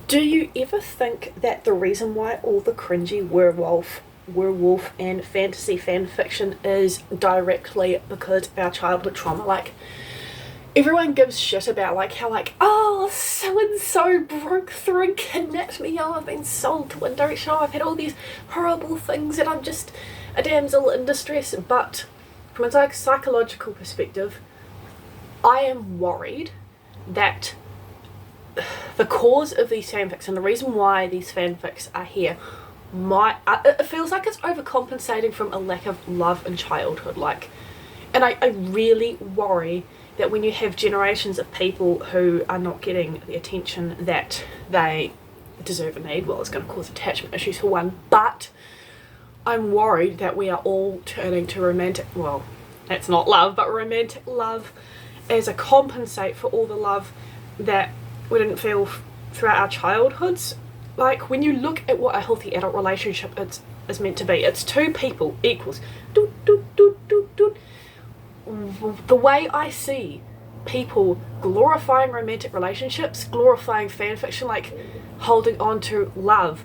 Do you ever think that the reason why all the cringy werewolf and fantasy fan fiction is directly because of our childhood trauma? Like, everyone gives shit about like how like, oh, so and so broke through and kidnapped me, oh, I've been sold to One Direction, oh, I've had all these horrible things and I'm just a damsel in distress. But from a psychological perspective, I am worried that the cause of these fanfics and the reason why these fanfics are here it feels like it's overcompensating from a lack of love in childhood. Like, and I really worry that when you have generations of people who are not getting the attention that they deserve and need, well, it's going to cause attachment issues for one, but I'm worried that we are all turning to romantic, well, that's not love, but romantic love as a compensate for all the love that we didn't feel throughout our childhoods. Like, when you look at what a healthy adult relationship is meant to be, it's two people equals doot, doot, doot, doot, doot. The way I see people glorifying romantic relationships, glorifying fan fiction, like holding on to love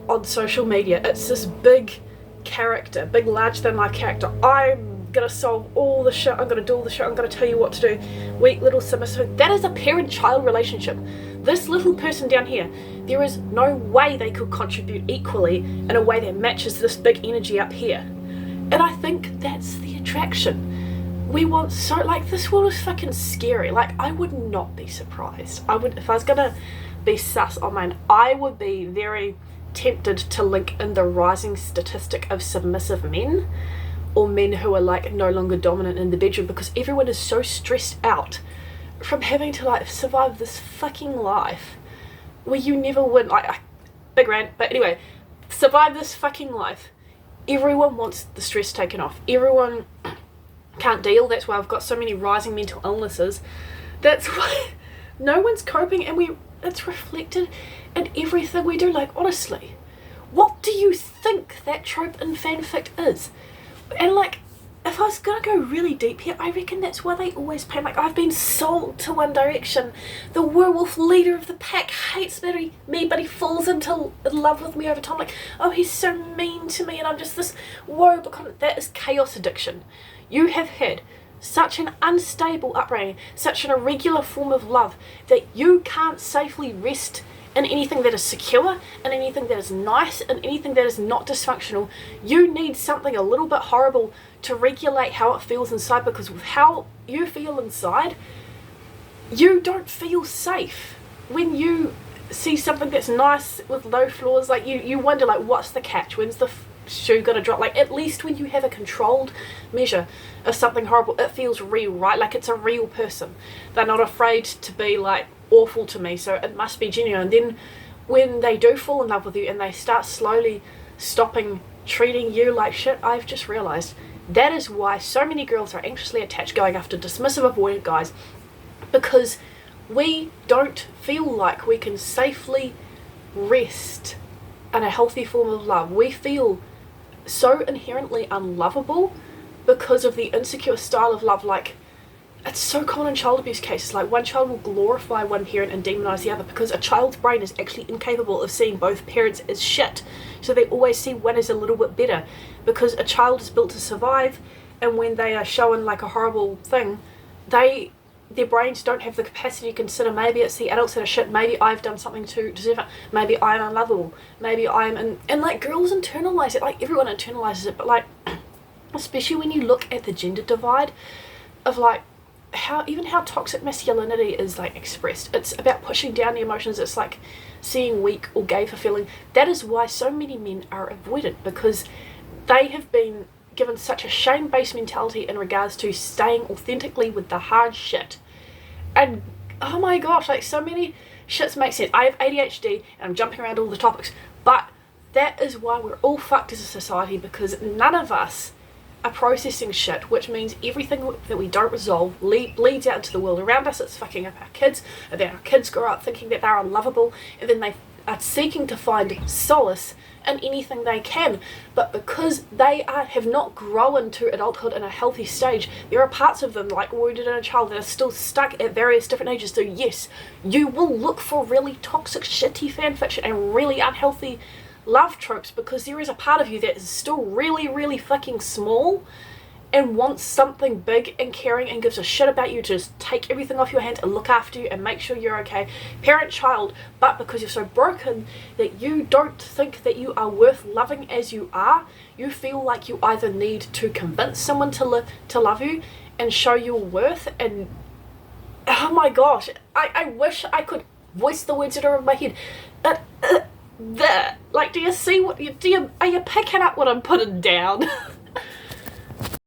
on social media, it's this big character, big larger than life character. I'm gonna solve all the shit, I'm gonna do all the shit, I'm gonna tell you what to do, weak little submissive. That is a parent-child relationship. This little person down here, there is no way they could contribute equally in a way that matches this big energy up here. And I think that's the attraction. We want so, like, this world is fucking scary. Like, I would not be surprised. I would, if I was gonna be sus on mine, I would be very tempted to link in the rising statistic of submissive men, or men who are like no longer dominant in the bedroom, because everyone is so stressed out from having to like survive this fucking life where you never win. Like, big rant, but anyway, survive this fucking life. Everyone wants the stress taken off. Everyone can't deal. That's why I've got so many rising mental illnesses. That's why no one's coping, and it's reflected in everything we do. Like, honestly, what do you think that trope in fanfic is? And like, if I was gonna go really deep here, I reckon that's why they always paint like, I've been sold to One Direction. The werewolf leader of the pack hates me, but he falls into love with me over time. Like, oh, he's so mean to me and I'm just this woe. That is chaos addiction. You have had such an unstable upbringing, such an irregular form of love, that you can't safely rest in anything that is secure, in anything that is nice, in anything that is not dysfunctional. You need something a little bit horrible to regulate how it feels inside, because with how you feel inside, you don't feel safe. When you see something that's nice with low flaws, like you wonder, like, what's the catch? When's the shoe gonna drop? Like, at least when you have a controlled measure of something horrible, it feels real, right? Like, it's a real person. They're not afraid to be like awful to me, so it must be genuine. And then when they do fall in love with you and they start slowly stopping treating you like shit, I've just realized that is why so many girls are anxiously attached, going after dismissive, avoidant guys, because we don't feel like we can safely rest in a healthy form of love. We feel so inherently unlovable because of the insecure style of love. Like, it's so common in child abuse cases. Like, one child will glorify one parent and demonize the other, because a child's brain is actually incapable of seeing both parents as shit. So they always see one as a little bit better, because a child is built to survive, and when they are shown like a horrible thing, their brains don't have the capacity to consider, maybe it's the adults that are shit, maybe I've done something to deserve it, maybe I'm unlovable, maybe I'm and like, girls internalize it, like everyone internalizes it, but like, especially when you look at the gender divide of like how toxic masculinity is like expressed. It's about pushing down the emotions. It's like seeing weak or gay for feeling. That is why so many men are avoidant, because they have been given such a shame-based mentality in regards to staying authentically with the hard shit. And oh my gosh, like, so many shits make sense. I have ADHD and I'm jumping around all the topics, but that is why we're all fucked as a society, because none of us are processing shit, which means everything that we don't resolve bleeds out into the world around us. It's fucking up our kids, and then our kids grow up thinking that they're unlovable, and then they are seeking to find solace in anything they can, but because they have not grown to adulthood in a healthy stage, there are parts of them, like wounded inner child, that are still stuck at various different ages. So yes, you will look for really toxic, shitty fanfiction and really unhealthy love tropes, because there is a part of you that is still really, really fucking small and wants something big and caring and gives a shit about you to just take everything off your hands and look after you and make sure you're okay, parent child. But because you're so broken that you don't think that you are worth loving as you are, you feel like you either need to convince someone to love you and show your worth. And oh my gosh, I wish I could voice the words that are in my head. Like, do you see are you picking up what I'm putting down?